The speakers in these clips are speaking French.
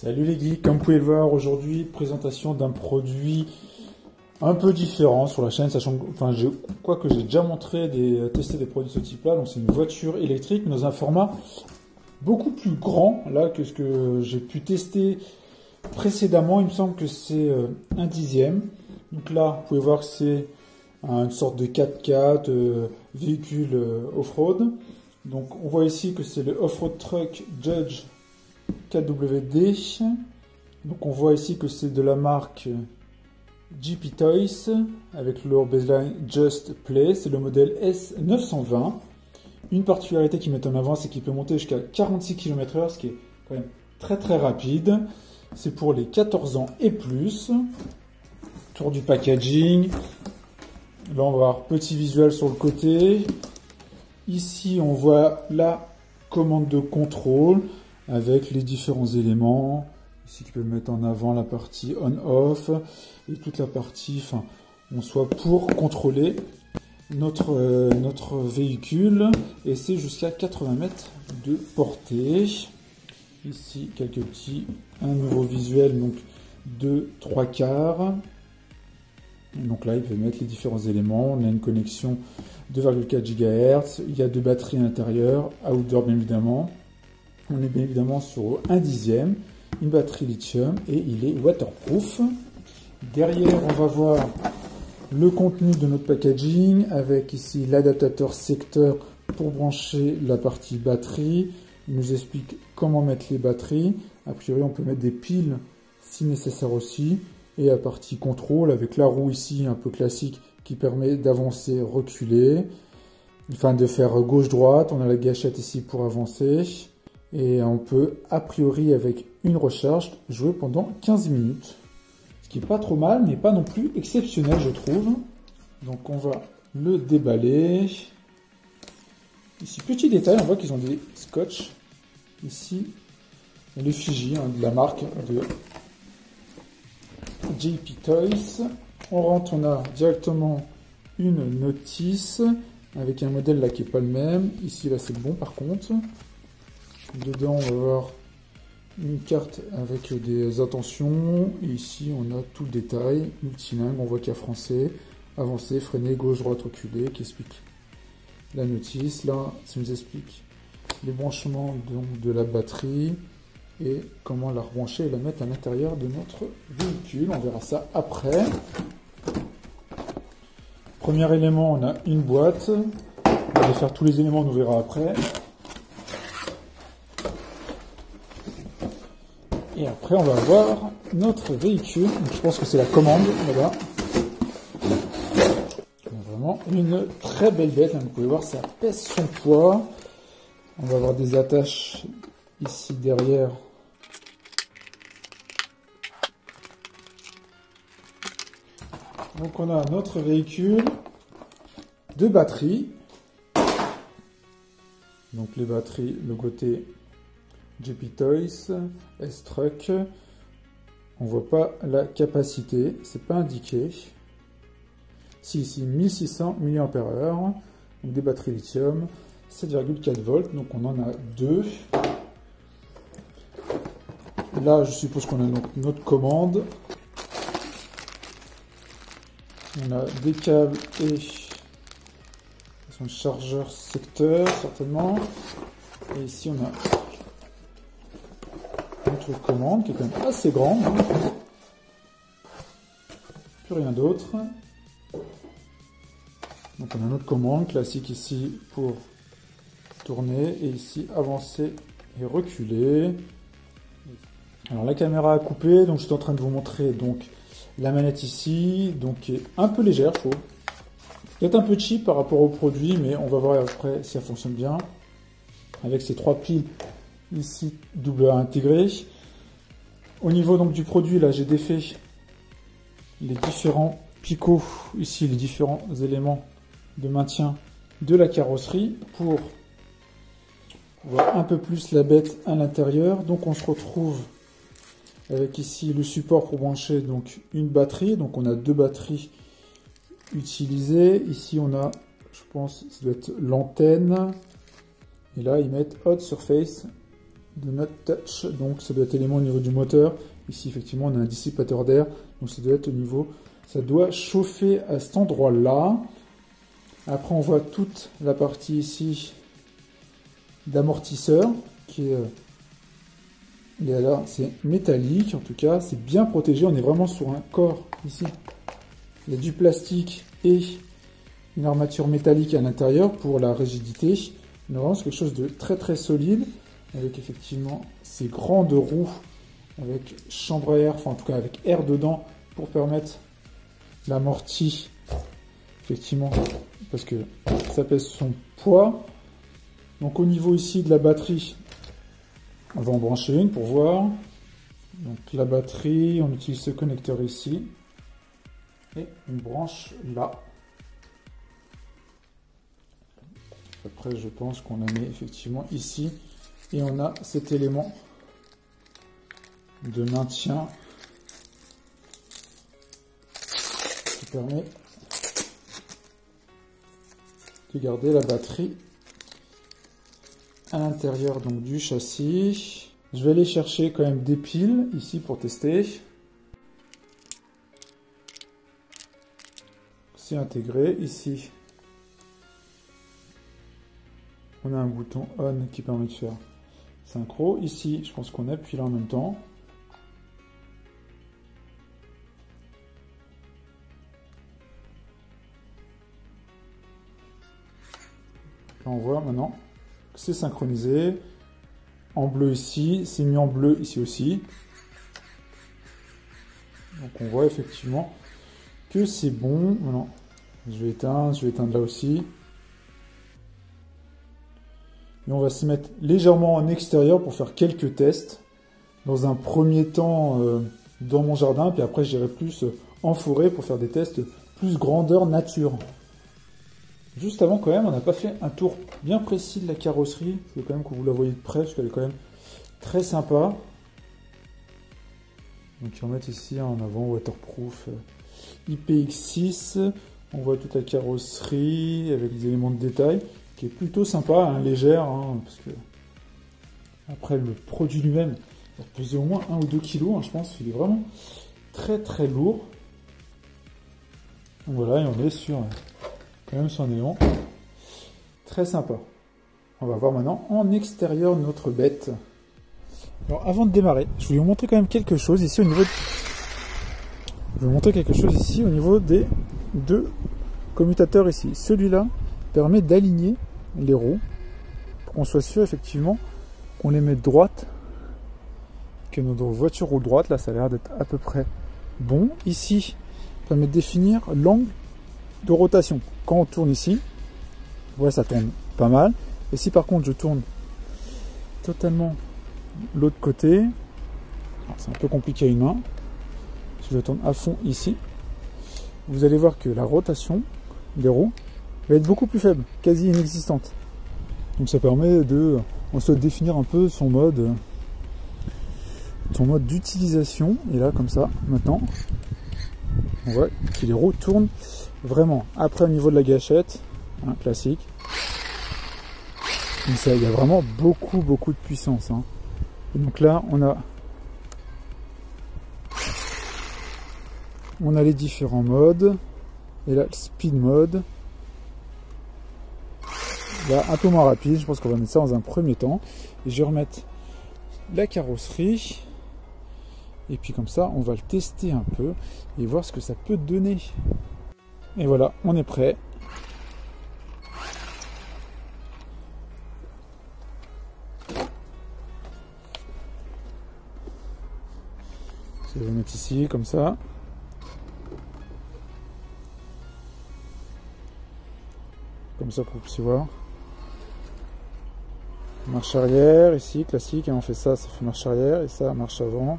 Salut les geeks, comme vous pouvez le voir aujourd'hui, présentation d'un produit un peu différent sur la chaîne, sachant que, quoique j'ai déjà testé des produits de ce type-là, donc c'est une voiture électrique dans un format beaucoup plus grand là que ce que j'ai pu tester précédemment. Il me semble que c'est un dixième. Donc là, vous pouvez voir que c'est une sorte de 4x4 véhicule off-road. Donc on voit ici que c'est le Off-Road Truck Judge KWD. Donc on voit ici que c'est de la marque GP Toys avec leur baseline Just Play. C'est le modèle S920. Une particularité qu'ils mettent en avant, c'est qu'il peut monter jusqu'à 46 km/h, ce qui est quand même très très rapide. C'est pour les 14 ans et plus. Tour du packaging. Là on va voir petit visuel sur le côté. Ici on voit la commande de contrôle avec les différents éléments. Ici qui peut mettre en avant la partie on-off et toute la partie, on soit pour contrôler notre véhicule, et c'est jusqu'à 80 mètres de portée. Ici un nouveau visuel donc de 3/4. Donc là il peut mettre les différents éléments. On a une connexion 2,4 GHz, il y a 2 batteries à l'intérieur, outdoor bien évidemment. On est bien évidemment sur un dixième, une batterie lithium et il est waterproof. Derrière on va voir le contenu de notre packaging avec ici l'adaptateur secteur pour brancher la partie batterie. Il nous explique comment mettre les batteries. A priori on peut mettre des piles si nécessaire aussi. Et la partie contrôle avec la roue ici un peu classique qui permet d'avancer, reculer. Enfin de faire gauche-droite. On a la gâchette ici pour avancer. Et on peut a priori avec une recharge jouer pendant 15 minutes. Ce qui est pas trop mal, mais pas non plus exceptionnel, je trouve. Donc on va le déballer. Ici, petit détail, on voit qu'ils ont des scotch. Ici, l'effigie de la marque de JP Toys. On rentre, on a directement une notice avec un modèle là qui n'est pas le même. Ici, là, c'est le bon par contre. Dedans, on va voir une carte avec des intentions. Et ici, on a tout le détail. Multilingue, on voit qu'il y a français, avancer, freiner, gauche, droite, reculer, qui explique la notice. Là, ça nous explique les branchements de la batterie et comment la rebrancher et la mettre à l'intérieur de notre véhicule. On verra ça après. Premier élément, on a une boîte. On va faire tous les éléments, on nous verra après. Et après, on va voir notre véhicule. Donc, je pense que c'est la commande, là-bas. Vraiment une très belle bête. Vous pouvez voir, ça pèse son poids. On va avoir des attaches ici derrière. Donc, on a notre véhicule, 2 batteries. Donc, les batteries, le côté JP Toys, S-Truck, on voit pas la capacité, c'est pas indiqué. Si, ici 1600 mAh, donc des batteries lithium, 7,4 volts, donc on en a 2. Là, je suppose qu'on a notre commande. On a des câbles et son chargeur secteur, certainement. Et ici, on a notre commande qui est quand même assez grande. Plus rien d'autre. Donc on a notre commande classique ici pour tourner et ici avancer et reculer. Alors la caméra a coupé, donc je suis en train de vous montrer donc la manette ici, donc qui est un peu légère, je trouve. Peut-être un peu cheap par rapport au produit, mais on va voir après si ça fonctionne bien. Avec ces 3 piles ici AA intégrées. Au niveau donc du produit, là j'ai défait les différents picots, ici les différents éléments de maintien de la carrosserie pour voir un peu plus la bête à l'intérieur. Donc on se retrouve avec ici le support pour brancher donc une batterie. Donc on a 2 batteries utilisées. Ici on a, je pense, ça doit être l'antenne. Et là ils mettent Hot Surface de notre touch, donc ça doit être élément au niveau du moteur. Ici effectivement on a un dissipateur d'air, donc ça doit être au niveau, ça doit chauffer à cet endroit là. Après on voit toute la partie ici d'amortisseur qui est là, c'est métallique en tout cas, c'est bien protégé, on est vraiment sur un corps ici. Il y a du plastique et une armature métallique à l'intérieur pour la rigidité. On a vraiment quelque chose de très très solide avec effectivement ces grandes roues avec chambre à air, enfin en tout cas avec air dedans pour permettre l'amorti effectivement parce que ça pèse son poids. Donc au niveau ici de la batterie, on va en brancher une pour voir. Donc la batterie, on utilise ce connecteur ici et on branche là. Après je pense qu'on la met effectivement ici et on a cet élément de maintien qui permet de garder la batterie à l'intérieur donc du châssis. Je vais aller chercher quand même des piles ici pour tester. C'est intégré ici. On a un bouton on qui permet de faire synchro. Ici, je pense qu'on appuie là en même temps. Là, on voit maintenant que c'est synchronisé. En bleu ici, c'est mis en bleu ici aussi. Donc on voit effectivement que c'est bon. Maintenant, je vais éteindre là aussi. Et on va se mettre légèrement en extérieur pour faire quelques tests. Dans un premier temps dans mon jardin, puis après j'irai plus en forêt pour faire des tests plus grandeur nature. Juste avant quand même, on n'a pas fait un tour bien précis de la carrosserie. Il faut quand même que vous la voyez de près parce qu'elle est quand même très sympa. Donc ils remettent ici en avant waterproof IPX6. On voit toute la carrosserie avec des éléments de détail qui est plutôt sympa, hein, légère, hein, parce que après le produit lui-même, il va peser au moins 1 ou 2 kg, hein, je pense. Il est vraiment très très lourd. Donc voilà, et on est sur quand même sur un élément très sympa. On va voir maintenant en extérieur notre bête. Alors avant de démarrer, je vais vous montrer quand même quelque chose ici au niveau des deux commutateurs ici. Celui-là permet d'aligner les roues pour qu'on soit sûr effectivement qu'on les met droite, que notre voiture roule droite. Là ça a l'air d'être à peu près bon. Ici ça permet de définir l'angle de rotation. Quand on tourne ici, ouais, ça tourne pas mal. Et si par contre je tourne totalement l'autre côté, c'est un peu compliqué à une main, si je tourne à fond ici, vous allez voir que la rotation des roues va être beaucoup plus faible, quasi inexistante. Donc ça permet de définir un peu son mode d'utilisation. Et là comme ça, maintenant, on voit que les roues tournent vraiment. Après au niveau de la gâchette, hein, classique, donc ça, il y a vraiment beaucoup de puissance, hein. Et donc là on a les différents modes. Et là le speed mode, là un peu moins rapide. Je pense qu'on va mettre ça dans un premier temps. Et je vais remettre la carrosserie. Et puis comme ça on va le tester un peu et voir ce que ça peut donner. Et voilà, on est prêt. Je vais le mettre ici comme ça. Comme ça pour que vous puissiez voir. Marche arrière ici, classique, et on fait ça, ça fait marche arrière, et ça, marche avant.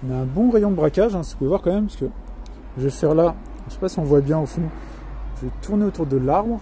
On a un bon rayon de braquage, hein, si vous pouvez voir quand même, parce que je vais faire là, je ne sais pas si on voit bien au fond, je vais tourner autour de l'arbre.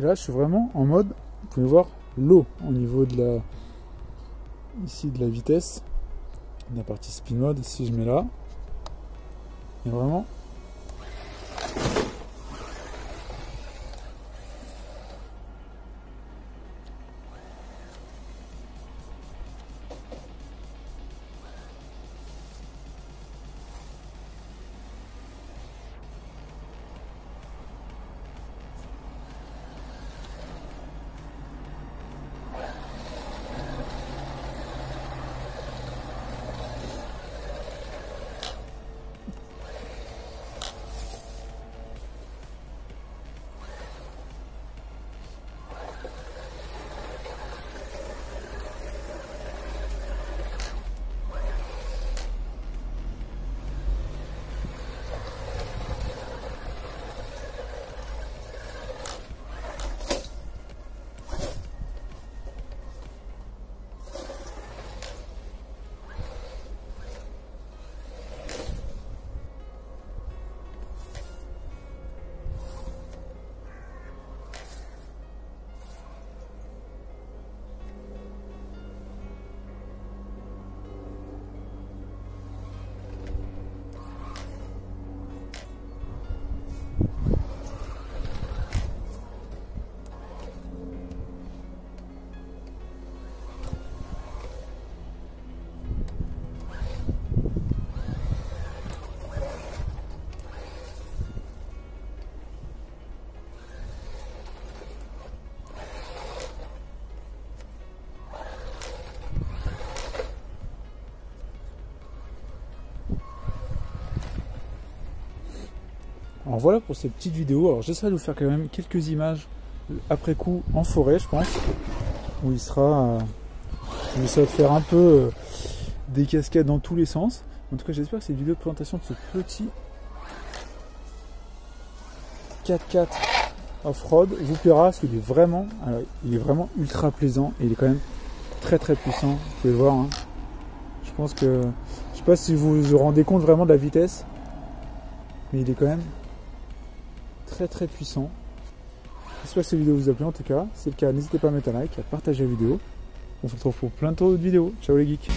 Et là, je suis vraiment en mode, vous pouvez voir l'eau au niveau de la, ici de la vitesse, de la partie spin mode. Si je mets là, il y a vraiment Alors voilà pour cette petite vidéo. Alors j'essaierai de vous faire quand même quelques images après coup en forêt, je pense, où il sera, on essaie de faire un peu des cascades dans tous les sens. En tout cas, j'espère que cette vidéo de présentation de ce petit 4x4 off-road vous plaira, parce qu'il est vraiment, alors, il est vraiment ultra plaisant et il est quand même très très puissant. Vous pouvez le voir. Hein. Je pense que, je sais pas si vous vous rendez compte vraiment de la vitesse, mais il est quand même très très puissant. J'espère que cette vidéo vous a plu en tout cas. Si c'est le cas, n'hésitez pas à mettre un like, à partager la vidéo. On se retrouve pour plein d'autres vidéos. Ciao les geeks.